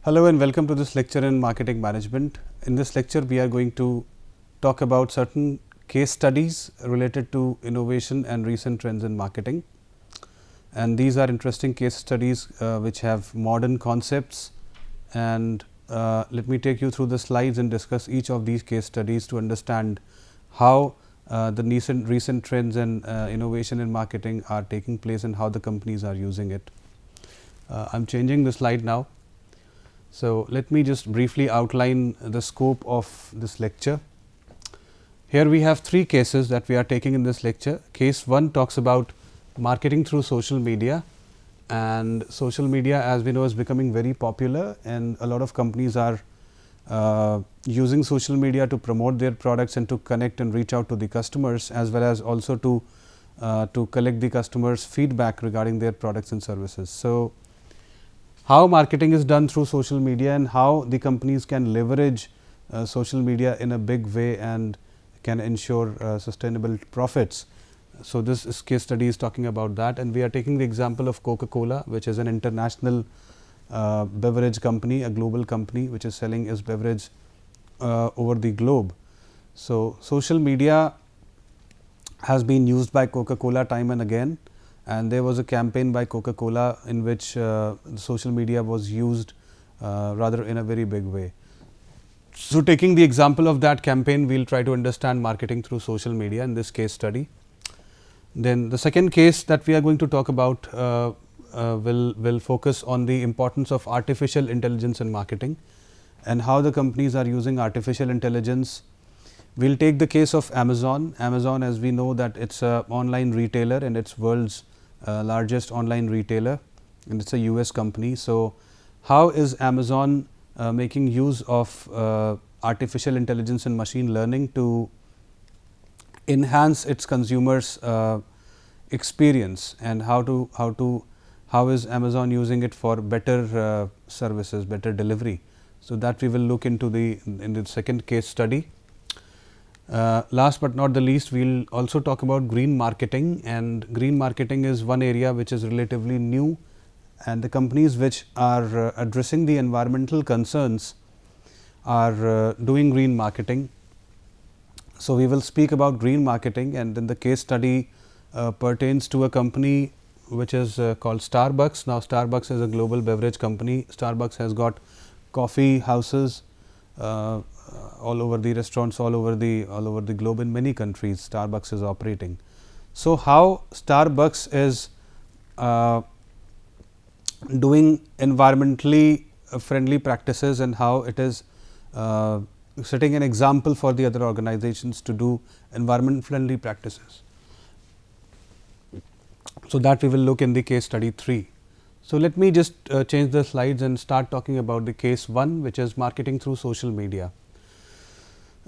Hello and welcome to this lecture in marketing management. In this lecture, we are going to talk about certain case studies related to innovation and recent trends in marketing. And these are interesting case studies which have modern concepts. And let me take you through the slides and discuss each of these case studies to understand how the recent trends and innovation in marketing are taking place and how the companies are using it. I am changing the slide now. So, let me just briefly outline the scope of this lecture. Here we have three cases that we are taking in this lecture. Case 1 talks about marketing through social media, and social media, as we know, is becoming very popular, and a lot of companies are using social media to promote their products and to connect and reach out to the customers, as well as also to collect the customers' feedback regarding their products and services. So, how marketing is done through social media and how the companies can leverage social media in a big way and can ensure sustainable profits. So, this case study is talking about that, and we are taking the example of Coca-Cola, which is an international beverage company, a global company which is selling its beverage over the globe. So, social media has been used by Coca-Cola time and again, and there was a campaign by Coca-Cola in which social media was used rather in a very big way. So, taking the example of that campaign, we will try to understand marketing through social media in this case study. Then the second case that we are going to talk about will focus on the importance of artificial intelligence in marketing and how the companies are using artificial intelligence. We will take the case of Amazon. Amazon, as we know, that it is an online retailer and it is world's largest online retailer, and it is a US company. So, how is Amazon making use of artificial intelligence and machine learning to enhance its consumers experience, and how is Amazon using it for better services, better delivery. So, that we will look into in the second case study. Last but not the least, we will also talk about green marketing, and green marketing is one area which is relatively new, and the companies which are addressing the environmental concerns are doing green marketing. So, we will speak about green marketing, and then the case study pertains to a company which is called Starbucks. Now, Starbucks is a global beverage company. Starbucks has got coffee houses all over the restaurants, all over the globe. In many countries, Starbucks is operating. So, how Starbucks is doing environmentally friendly practices, and how it is setting an example for the other organizations to do environment friendly practices. So, that we will look in the case study 3. So, let me just change the slides and start talking about the case 1, which is marketing through social media.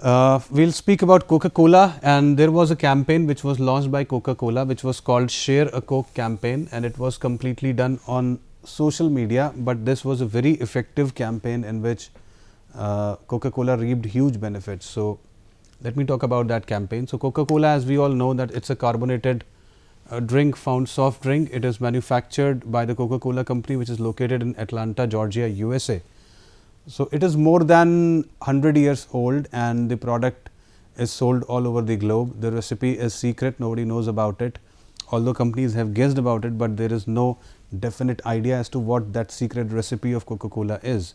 We will speak about Coca-Cola, and there was a campaign which was launched by Coca-Cola, which was called Share a Coke campaign, and it was completely done on social media, but this was a very effective campaign in which Coca-Cola reaped huge benefits. So, let me talk about that campaign. So, Coca-Cola, as we all know, that it is a carbonated drink, found soft drink. It is manufactured by the Coca-Cola company, which is located in Atlanta, Georgia, USA. So, it is more than 100 years old, and the product is sold all over the globe. The recipe is secret, nobody knows about it, although companies have guessed about it, but there is no definite idea as to what that secret recipe of Coca-Cola is.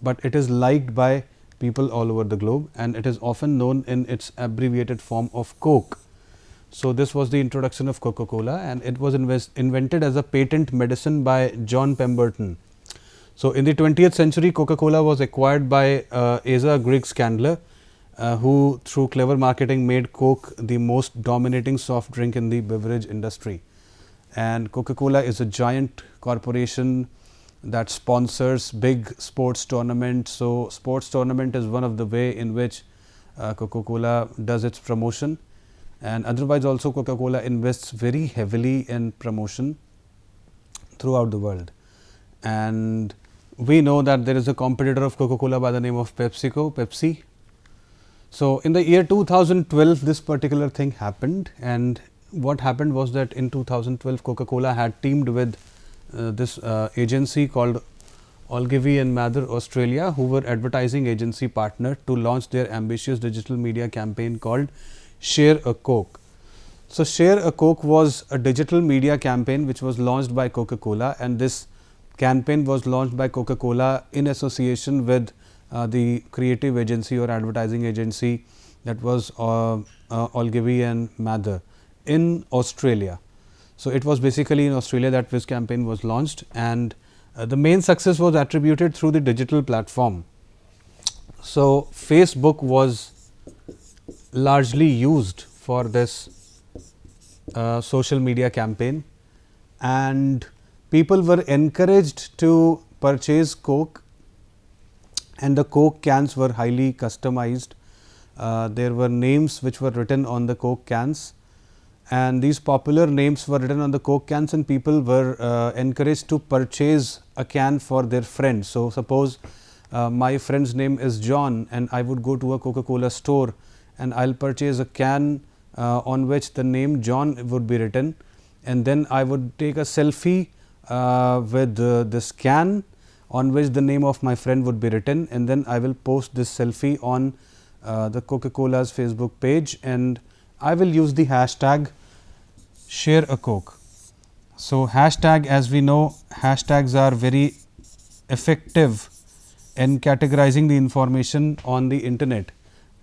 But it is liked by people all over the globe, and it is often known in its abbreviated form of Coke. So, this was the introduction of Coca-Cola, and it was invented as a patent medicine by John Pemberton. So, in the 20th century, Coca-Cola was acquired by Asa Griggs Candler, who through clever marketing made Coke the most dominating soft drink in the beverage industry. And Coca-Cola is a giant corporation that sponsors big sports tournaments. So, sports tournament is one of the way in which Coca-Cola does its promotion, and otherwise also Coca-Cola invests very heavily in promotion throughout the world. And we know that there is a competitor of Coca-Cola by the name of Pepsi. So, in the year 2012, this particular thing happened, and what happened was that in 2012 Coca-Cola had teamed with this agency called Ogilvy and Mather, Australia, who were advertising agency partner to launch their ambitious digital media campaign called Share a Coke. So, Share a Coke was a digital media campaign which was launched by Coca-Cola, and this campaign was launched by Coca-Cola in association with the creative agency or advertising agency that was Ogilvy and Mather in Australia. So, it was basically in Australia that this campaign was launched, and the main success was attributed through the digital platform. So, Facebook was largely used for this social media campaign, and people were encouraged to purchase Coke, and the Coke cans were highly customized. There were names which were written on the Coke cans, and these popular names were written on the Coke cans, and people were encouraged to purchase a can for their friends. So, suppose my friend's name is John, and I would go to a Coca-Cola store and I will purchase a can on which the name John would be written, and then I would take a selfie with this can on which the name of my friend would be written, and then I will post this selfie on the Coca-Cola's Facebook page, and I will use the hashtag Share a Coke. So, hashtag, as we know, hashtags are very effective in categorizing the information on the internet,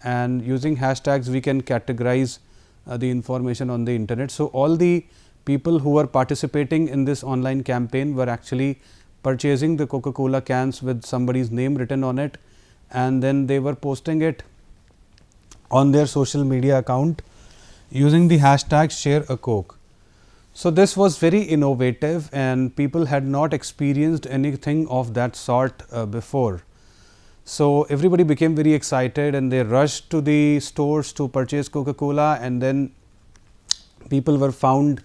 and using hashtags we can categorize the information on the internet. So, all the people who were participating in this online campaign were actually purchasing the Coca-Cola cans with somebody's name written on it, and then they were posting it on their social media account using the hashtag Share a Coke. So, this was very innovative, and people had not experienced anything of that sort before. So, everybody became very excited, and they rushed to the stores to purchase Coca-Cola, and then people were found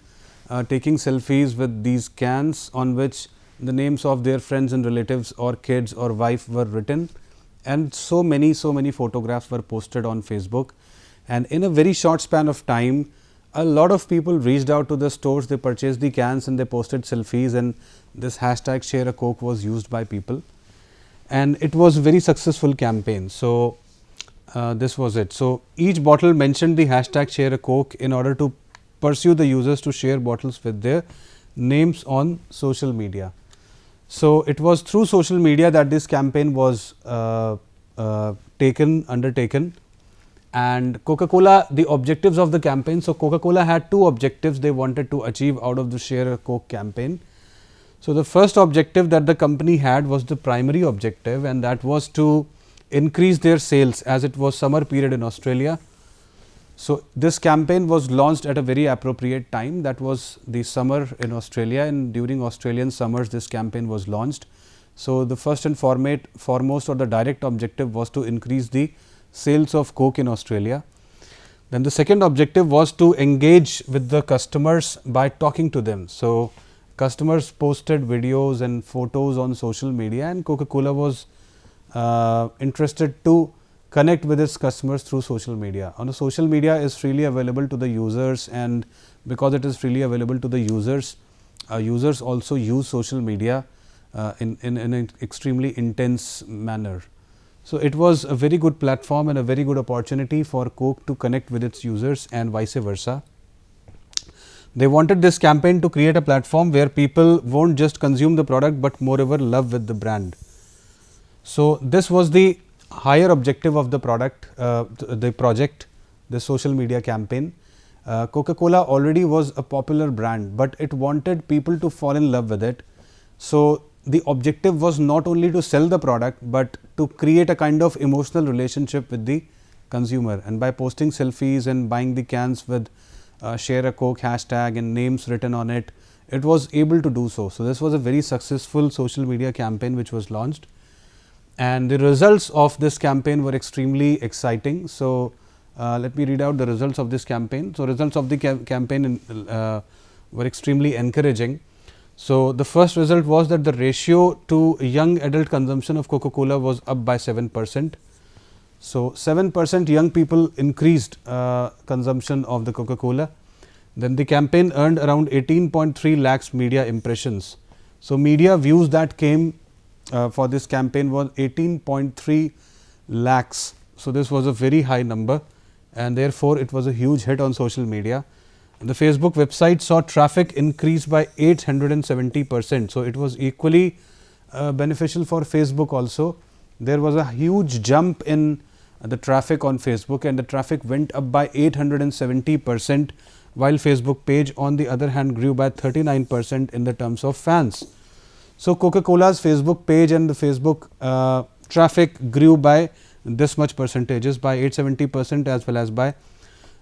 taking selfies with these cans on which the names of their friends and relatives or kids or wife were written, and so many photographs were posted on Facebook. And in a very short span of time, a lot of people reached out to the stores, they purchased the cans and they posted selfies, and this hashtag Share a Coke was used by people, and it was a very successful campaign. So, this was it. So, each bottle mentioned the hashtag Share a Coke in order to pursue the users to share bottles with their names on social media. So, it was through social media that this campaign was undertaken. And Coca-Cola, the objectives of the campaign. So, Coca-Cola had two objectives they wanted to achieve out of the Share a Coke campaign. So, the first objective that the company had was the primary objective, and that was to increase their sales, as it was summer period in Australia. So, this campaign was launched at a very appropriate time, that was the summer in Australia, and during Australian summers this campaign was launched. So, the first and foremost or the direct objective was to increase the sales of Coke in Australia. Then the second objective was to engage with the customers by talking to them. So, customers posted videos and photos on social media, and Coca-Cola was interested to connect with its customers through social media. On social media is freely available to the users, and because it is freely available to the users, users also use social media in an extremely intense manner. So, it was a very good platform and a very good opportunity for Coke to connect with its users, and vice versa. They wanted this campaign to create a platform where people won't just consume the product, but moreover love with the brand. So, this was the higher objective of the project, the social media campaign. Coca-Cola already was a popular brand, but it wanted people to fall in love with it. So, the objective was not only to sell the product, but to create a kind of emotional relationship with the consumer, and by posting selfies and buying the cans with Share a Coke hashtag and names written on it, it was able to do so. So, this was a very successful social media campaign which was launched, and the results of this campaign were extremely exciting. So, let me read out the results of this campaign. So, results of the campaign were extremely encouraging. So, the first result was that the ratio to young adult consumption of Coca-Cola was up by 7%. So, 7% young people increased consumption of the Coca-Cola. Then the campaign earned around 18.3 lakhs media impressions. So, media views that came for this campaign was 18.3 lakhs. So, this was a very high number, and therefore, it was a huge hit on social media. The Facebook website saw traffic increase by 870%. So, it was equally beneficial for Facebook also. There was a huge jump in the traffic on Facebook, and the traffic went up by 870%, while Facebook page on the other hand grew by 39% in the terms of fans. So, Coca-Cola's Facebook page and the Facebook traffic grew by this much percentages, by 870% as well as by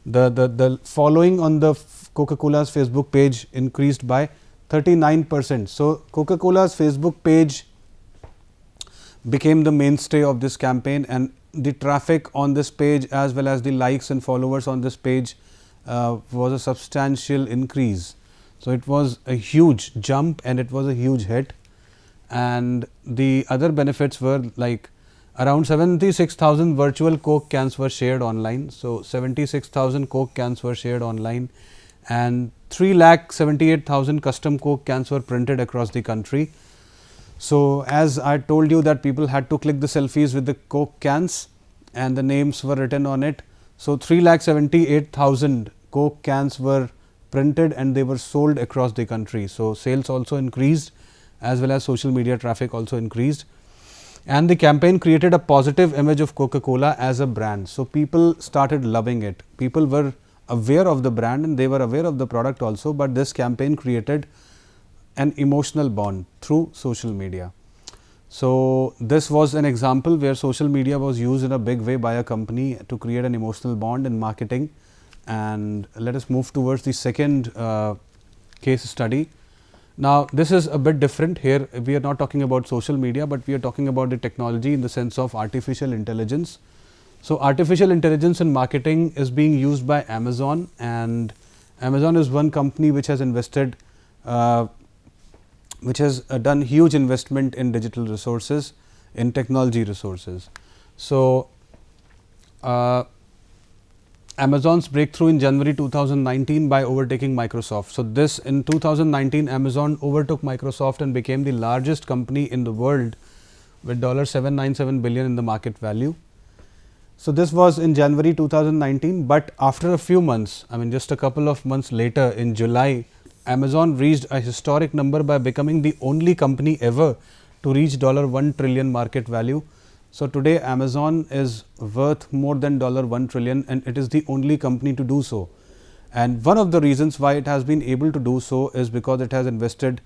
the following on the Coca-Cola's Facebook page increased by 39%. So, Coca-Cola's Facebook page became the mainstay of this campaign, and the traffic on this page as well as the likes and followers on this page was a substantial increase. So, it was a huge jump and it was a huge hit, and the other benefits were like around 76,000 virtual Coke cans were shared online. So, 76,000 Coke cans were shared online, and 3,78,000 custom Coke cans were printed across the country. So, as I told you that people had to click the selfies with the Coke cans and the names were written on it. So, 3,78,000 Coke cans were printed and they were sold across the country. So, sales also increased as well as social media traffic also increased, and the campaign created a positive image of Coca-Cola as a brand. So, people started loving it. People were aware of the brand and they were aware of the product also, but this campaign created an emotional bond through social media. So, this was an example where social media was used in a big way by a company to create an emotional bond in marketing. And let us move towards the second case study. Now, this is a bit different. Here we are not talking about social media, but we are talking about the technology in the sense of artificial intelligence. So, artificial intelligence in marketing is being used by Amazon, and Amazon is one company which has invested which has done huge investment in digital resources, in technology resources. So, Amazon's breakthrough in January 2019 by overtaking Microsoft. So, this in 2019 Amazon overtook Microsoft and became the largest company in the world with $797 billion in the market value. So, this was in January 2019, but after a few months, I mean just a couple of months later in July, Amazon reached a historic number by becoming the only company ever to reach $1 trillion market value. So, today Amazon is worth more than $1 trillion, and it is the only company to do so. And one of the reasons why it has been able to do so is because it has invested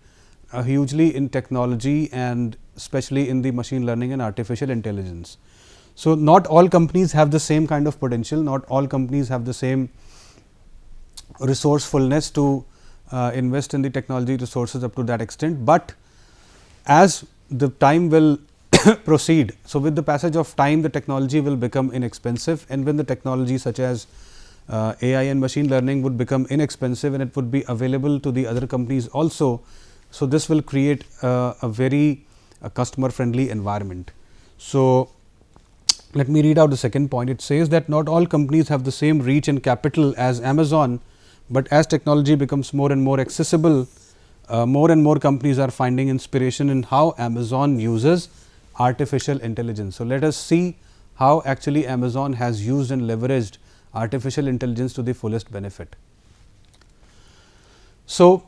hugely in technology and especially in the machine learning and artificial intelligence. So, not all companies have the same kind of potential, not all companies have the same resourcefulness to invest in the technology resources up to that extent, but as the time will proceed. So, with the passage of time, the technology will become inexpensive, and when the technology such as AI and machine learning would become inexpensive and it would be available to the other companies also. So, this will create a very customer friendly environment. So, let me read out the second point. It says that not all companies have the same reach and capital as Amazon, but as technology becomes more and more accessible, more and more companies are finding inspiration in how Amazon uses artificial intelligence. So, let us see how actually Amazon has used and leveraged artificial intelligence to the fullest benefit. So,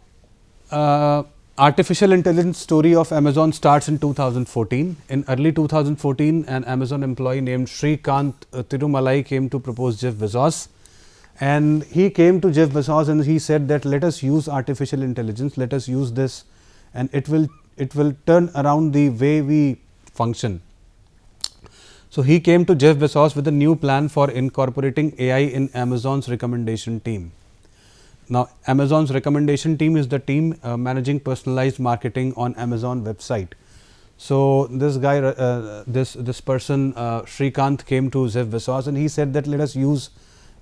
artificial intelligence story of Amazon starts in 2014. In early 2014, an Amazon employee named Shrikant Tirumalai came to propose Jeff Bezos. And he came to Jeff Bezos and he said that let us use artificial intelligence, let us use this, and it will turn around the way we function. So, he came to Jeff Bezos with a new plan for incorporating AI in Amazon's recommendation team. Now, Amazon's recommendation team is the team managing personalized marketing on Amazon website. So, this guy, this person Shrikant came to Jeff Bezos and he said that let us use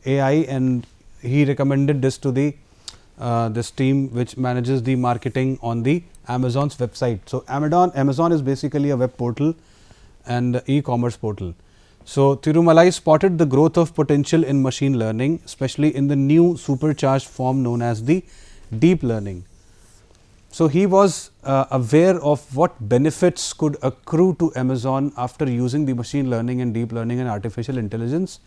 AI, and he recommended this to the this team which manages the marketing on the Amazon's website. So, Amazon is basically a web portal and e-commerce portal. So, Tirumalai spotted the growth of potential in machine learning, especially in the new supercharged form known as the deep learning. So, he was aware of what benefits could accrue to Amazon after using the machine learning and deep learning and artificial intelligence,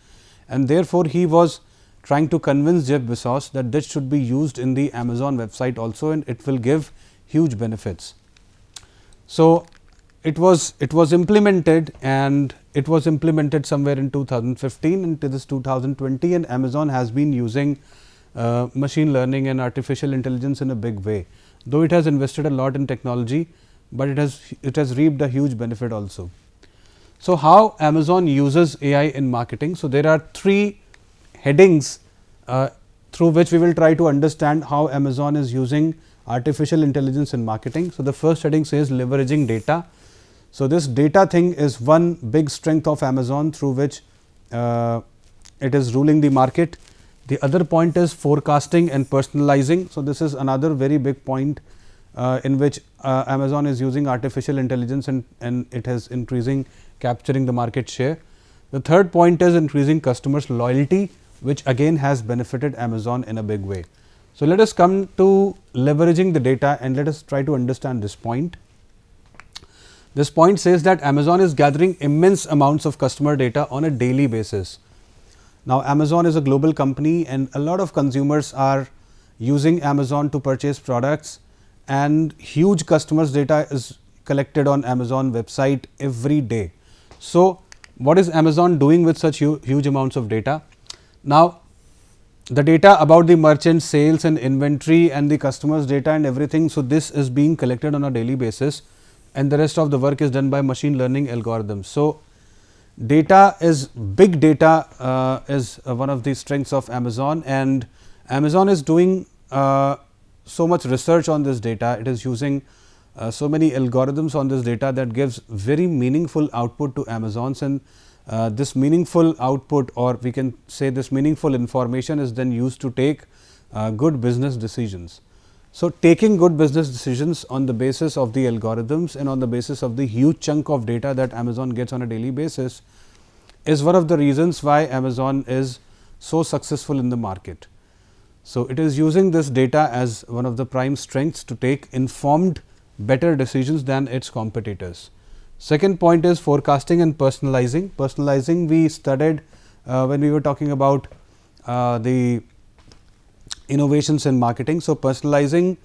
and therefore, he was trying to convince Jeff Bezos that this should be used in the Amazon website also, and it will give huge benefits. So, it was implemented, and it was implemented somewhere in 2015 into this 2020, and Amazon has been using machine learning and artificial intelligence in a big way. Though it has invested a lot in technology, but it has reaped a huge benefit also. So, how Amazon uses AI in marketing? So, there are three headings through which we will try to understand how Amazon is using artificial intelligence in marketing. So, the first heading says leveraging data. So, this data thing is one big strength of Amazon through which it is ruling the market. The other point is forecasting and personalizing. So, this is another very big point in which Amazon is using artificial intelligence, and it is capturing the market share. The third point is increasing customers' loyalty, which again has benefited Amazon in a big way. So, let us come to leveraging the data, and let us try to understand this point. This point says that Amazon is gathering immense amounts of customer data on a daily basis. Now, Amazon is a global company, and a lot of consumers are using Amazon to purchase products, and huge customers' data is collected on Amazon website every day. So, what is Amazon doing with such huge amounts of data? Now, the data about the merchant sales and inventory and the customers' data and everything. So, this is being collected on a daily basis, and the rest of the work is done by machine learning algorithms. So, data is big data is one of the strengths of Amazon, and Amazon is doing so much research on this data. It is using so many algorithms on this data that gives very meaningful output to Amazons, and this meaningful output, or we can say this meaningful information, is then used to take good business decisions. So, taking good business decisions on the basis of the algorithms and on the basis of the huge chunk of data that Amazon gets on a daily basis is one of the reasons why Amazon is so successful in the market. So, it is using this data as one of the prime strengths to take informed, better decisions than its competitors. Second point is forecasting and personalizing. Personalizing we studied when we were talking about the innovations in marketing. So, personalization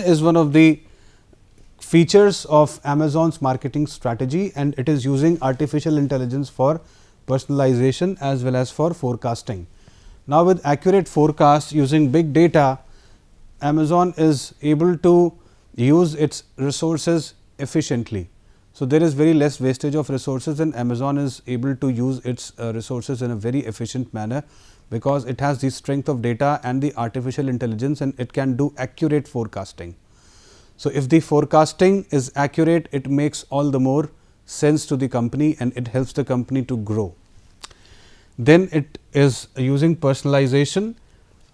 is one of the features of Amazon's marketing strategy, and it is using artificial intelligence for personalization as well as for forecasting. Now, with accurate forecast using big data, Amazon is able to use its resources efficiently. So, there is very less wastage of resources, and Amazon is able to use its resources in a very efficient manner, because it has the strength of data and the artificial intelligence, and it can do accurate forecasting. So, if the forecasting is accurate, it makes all the more sense to the company, and it helps the company to grow. Then it is using personalization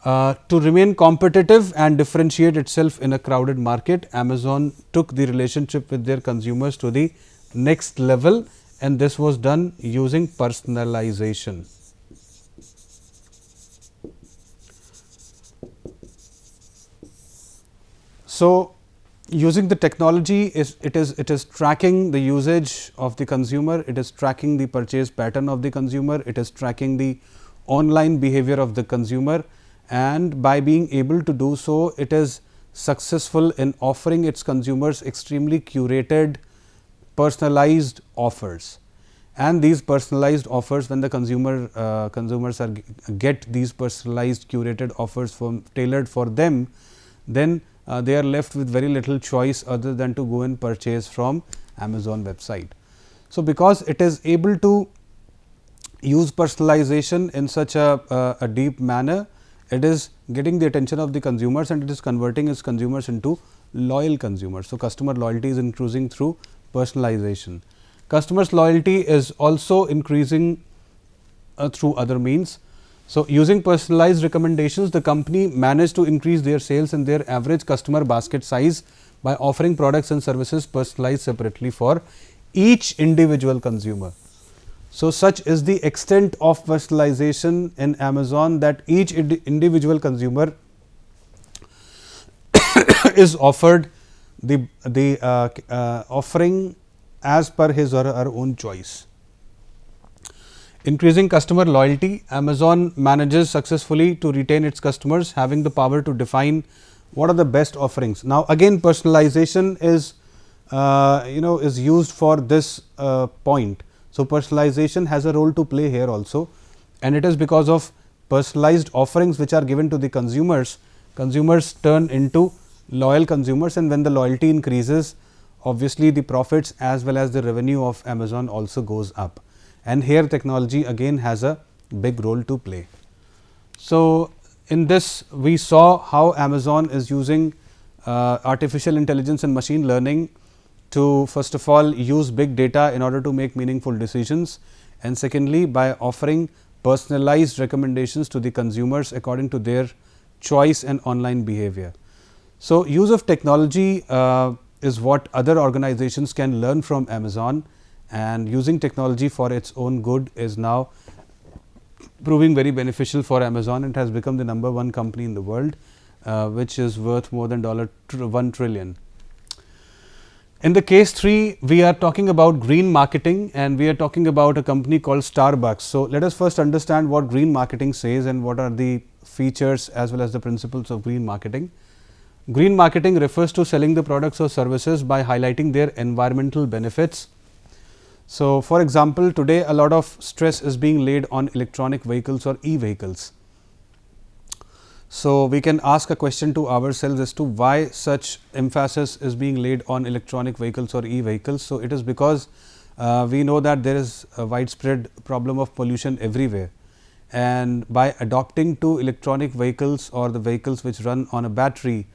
to remain competitive and differentiate itself in a crowded market. Amazon took the relationship with their consumers to the next level, and this was done using personalization. So, using the technology it is tracking the usage of the consumer, it is tracking the purchase pattern of the consumer, it is tracking the online behavior of the consumer, and by being able to do so, it is successful in offering its consumers extremely curated, personalized offers. And these personalized offers, when the consumers get these personalized curated offers tailored for them, then they are left with very little choice other than to go and purchase from Amazon website. So, because it is able to use personalization in such a deep manner, it is getting the attention of the consumers, and it is converting its consumers into loyal consumers. So, customer loyalty is increasing through personalization. Customers loyalty is also increasing through other means. So, using personalized recommendations, the company managed to increase their sales and their average customer basket size by offering products and services personalized separately for each individual consumer. So, such is the extent of personalization in Amazon that each individual consumer is offered the offering as per his or her own choice. Increasing customer loyalty, Amazon manages successfully to retain its customers, having the power to define what are the best offerings. Now again, personalization is is used for this point. So personalization has a role to play here also, and it is because of personalized offerings which are given to the consumers. Consumers turn into loyal consumers, and when the loyalty increases, obviously the profits as well as the revenue of Amazon also goes up. And here technology again has a big role to play. So in this we saw how Amazon is using artificial intelligence and machine learning to first of all use big data in order to make meaningful decisions, and secondly by offering personalized recommendations to the consumers according to their choice and online behavior. So use of technology is what other organizations can learn from Amazon, and using technology for its own good is now proving very beneficial for Amazon. It has become the number one company in the world, which is worth more than $1 trillion. In the case 3, we are talking about green marketing, and we are talking about a company called Startbucks. So let us first understand what green marketing says and what are the features as well as the principles of green marketing. Green marketing refers to selling the products or services by highlighting their environmental benefits. So for example, today a lot of stress is being laid on electronic vehicles or e-vehicles. So we can ask a question to ourselves as to why such emphasis is being laid on electronic vehicles or e-vehicles. So it is because we know that there is a widespread problem of pollution everywhere, and by adopting to electronic vehicles or the vehicles which run on a battery,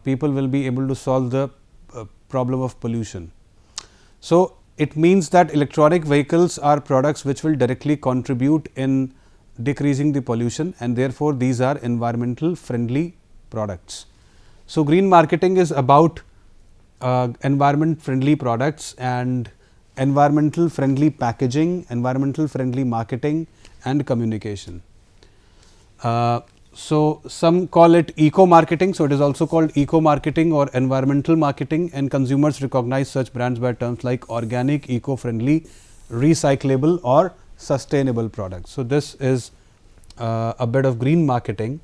people will be able to solve the problem of pollution. So it means that electronic vehicles are products which will directly contribute in decreasing the pollution, and therefore these are environmental friendly products. So green marketing is about environment friendly products and environmental friendly packaging, environmental friendly marketing and communication. So some call it eco marketing. So it is also called eco marketing or environmental marketing, and consumers recognize such brands by terms like organic, eco friendly, recyclable or sustainable products. So this is a bit of green marketing.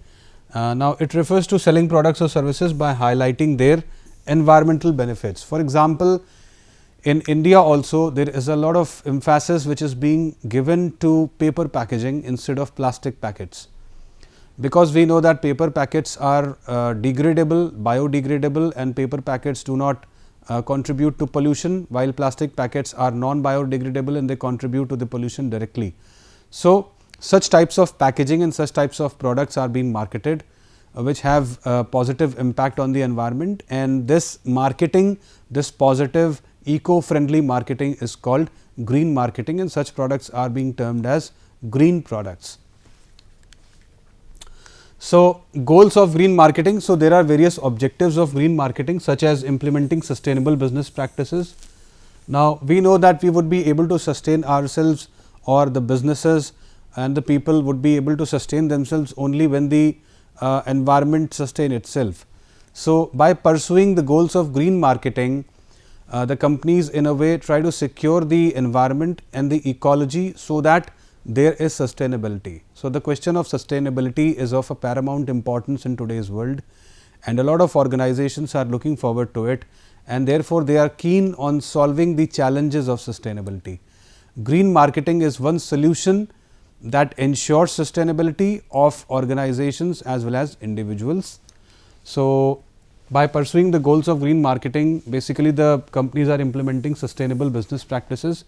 Now it refers to selling products or services by highlighting their environmental benefits. For example, in India also there is a lot of emphasis which is being given to paper packaging instead of plastic packets, because we know that paper packets are degradable, biodegradable, and paper packets do not contribute to pollution, while plastic packets are non-biodegradable and they contribute to the pollution directly. So such types of packaging and such types of products are being marketed which have positive impact on the environment, and this marketing, this positive eco-friendly marketing is called green marketing, and such products are being termed as green products. So goals of green marketing. So there are various objectives of green marketing, such as implementing sustainable business practices. Now we know that we would be able to sustain ourselves, or the businesses and the people would be able to sustain themselves only when the environment sustain itself. So by pursuing the goals of green marketing, the companies in a way try to secure the environment and the ecology so that there is sustainability. So the question of sustainability is of a paramount importance in today's world, and a lot of organizations are looking forward to it, and therefore they are keen on solving the challenges of sustainability. Green marketing is one solution that ensures sustainability of organizations as well as individuals. So by pursuing the goals of green marketing, basically the companies are implementing sustainable business practices.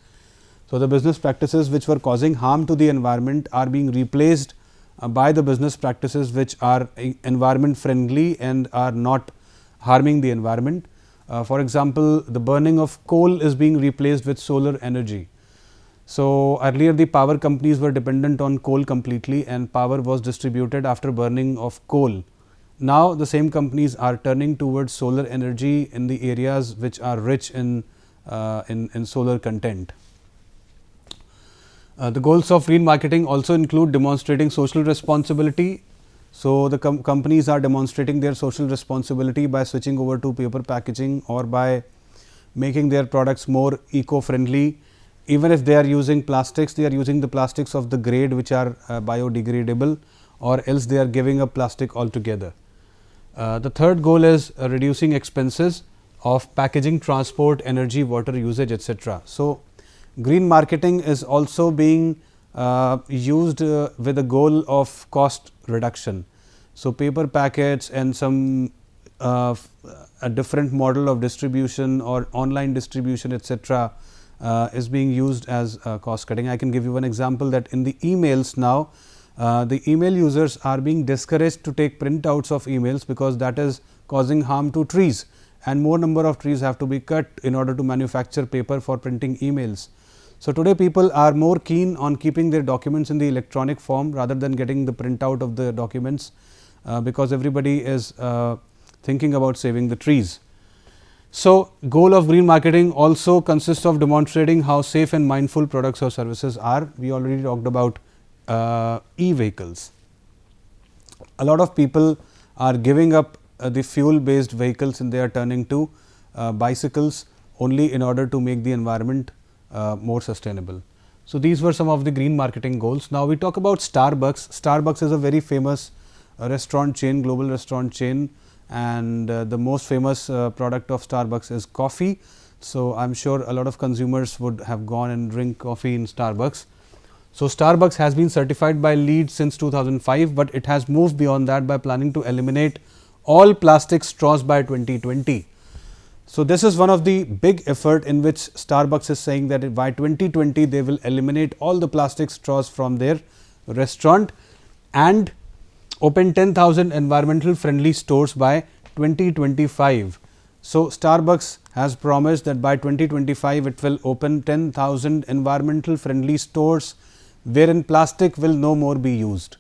So the business practices which were causing harm to the environment are being replaced by the business practices which are environment friendly and are not harming the environment. For example, the burning of coal is being replaced with solar energy. So earlier the power companies were dependent on coal completely, and power was distributed after burning of coal. Now the same companies are turning towards solar energy in the areas which are rich in solar content. The goals of green marketing also include demonstrating social responsibility. So, the companies are demonstrating their social responsibility by switching over to paper packaging or by making their products more eco-friendly. Even if they are using plastics, they are using the plastics of the grade which are biodegradable, or else they are giving up plastic altogether. The third goal is reducing expenses of packaging, transport, energy, water usage, etc. So, green marketing is also being used with the goal of cost reduction. So, paper packets and some a different model of distribution or online distribution, etc. Is being used as cost cutting. I can give you one example, that in the emails now, the email users are being discouraged to take printouts of emails, because that is causing harm to trees, and more number of trees have to be cut in order to manufacture paper for printing emails. So, today people are more keen on keeping their documents in the electronic form rather than getting the printout of the documents, because everybody is thinking about saving the trees. So, goal of green marketing also consists of demonstrating how safe and mindful products or services are. We already talked about e-vehicles. A lot of people are giving up the fuel based vehicles and they are turning to bicycles only in order to make the environment more sustainable. So, these were some of the green marketing goals. Now, we talk about Starbucks. Starbucks is a very famous restaurant chain, global restaurant chain, and the most famous product of Starbucks is coffee. So, I am sure a lot of consumers would have gone and drink coffee in Starbucks. So, Starbucks has been certified by LEED since 2005, but it has moved beyond that by planning to eliminate all plastic straws by 2020. So, this is one of the big effort in which Starbucks is saying that by 2020 they will eliminate all the plastic straws from their restaurant and open 10,000 environmental friendly stores by 2025. So, Starbucks has promised that by 2025 it will open 10,000 environmental friendly stores wherein plastic will no more be used.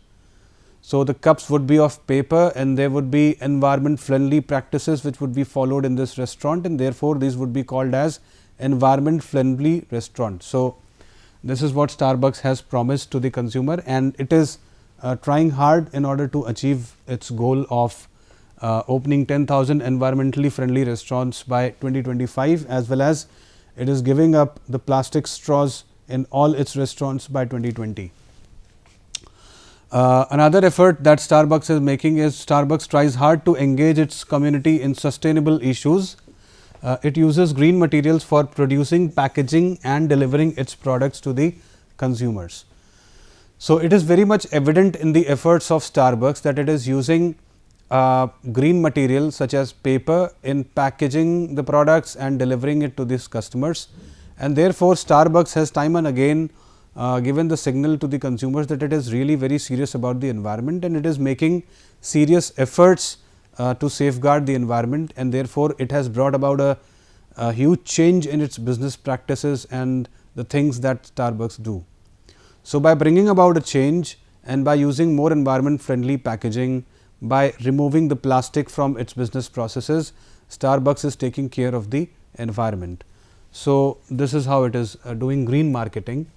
So, the cups would be of paper and there would be environment friendly practices which would be followed in this restaurant, and therefore, these would be called as environment friendly restaurant. So, this is what Starbucks has promised to the consumer, and it is trying hard in order to achieve its goal of opening 10,000 environmentally friendly restaurants by 2025, as well as it is giving up the plastic straws in all its restaurants by 2020. Another effort that Starbucks is making is Starbucks tries hard to engage its community in sustainable issues. It uses green materials for producing, packaging and delivering its products to the consumers. So, it is very much evident in the efforts of Starbucks that it is using green material such as paper in packaging the products and delivering it to these customers, and therefore, Starbucks has time and again given the signal to the consumers that it is really very serious about the environment, and it is making serious efforts to safeguard the environment, and therefore, it has brought about a huge change in its business practices and the things that Starbucks do. So, by bringing about a change and by using more environment friendly packaging, by removing the plastic from its business processes, Starbucks is taking care of the environment. So, this is how it is doing green marketing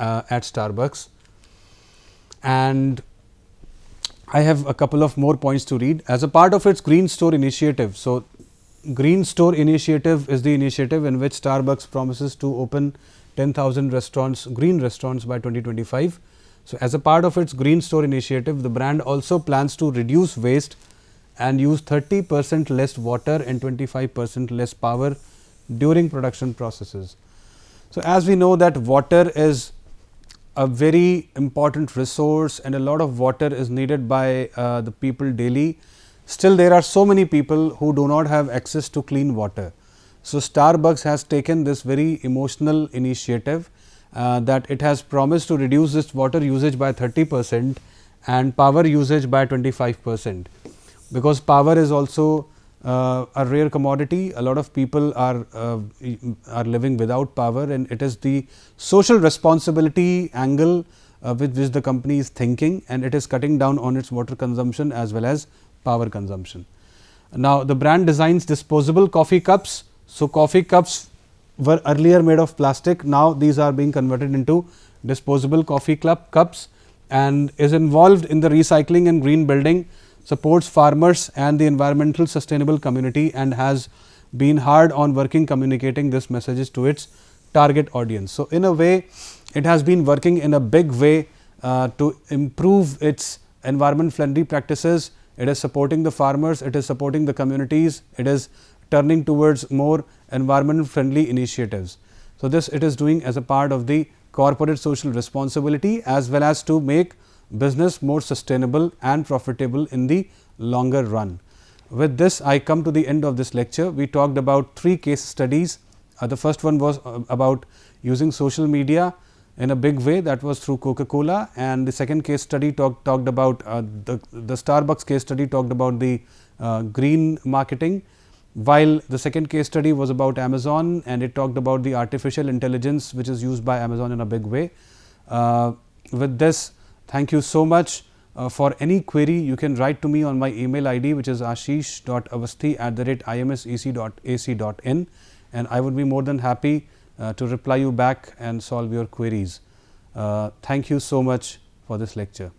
at Starbucks, and I have a couple of more points to read. As a part of its Green Store initiative. So, Green Store initiative is the initiative in which Starbucks promises to open 10,000 restaurants, green restaurants by 2025. So, as a part of its Green Store initiative, the brand also plans to reduce waste and use 30% less water and 25% less power during production processes. So, as we know that water is a very important resource and a lot of water is needed by the people daily, still there are so many people who do not have access to clean water. So, Starbucks has taken this very emotional initiative that it has promised to reduce its water usage by 30% and power usage by 25%, because power is also a rare commodity. A lot of people are living without power, and it is the social responsibility angle with which the company is thinking, and it is cutting down on its water consumption as well as power consumption. Now, the brand designs disposable coffee cups. So, coffee cups were earlier made of plastic. Now, these are being converted into disposable coffee cups, and is involved in the recycling and green building, supports farmers and the environmental sustainable community, and has been hard on working communicating this messages to its target audience. So, in a way it has been working in a big way to improve its environment friendly practices. It is supporting the farmers, it is supporting the communities, it is turning towards more environment friendly initiatives. So, this it is doing as a part of the corporate social responsibility, as well as to make business more sustainable and profitable in the longer run. With this, I come to the end of this lecture. We talked about 3 case studies. The first one was about using social media in a big way, that was through Coca-Cola, and the second case study talked about the Starbucks case study talked about the green marketing, while the second case study was about Amazon, and it talked about the artificial intelligence which is used by Amazon in a big way. With this, thank you so much. For any query, you can write to me on my email ID, which is ashish.avasthi@imsec.ac.in, and I would be more than happy to reply you back and solve your queries. Thank you so much for this lecture.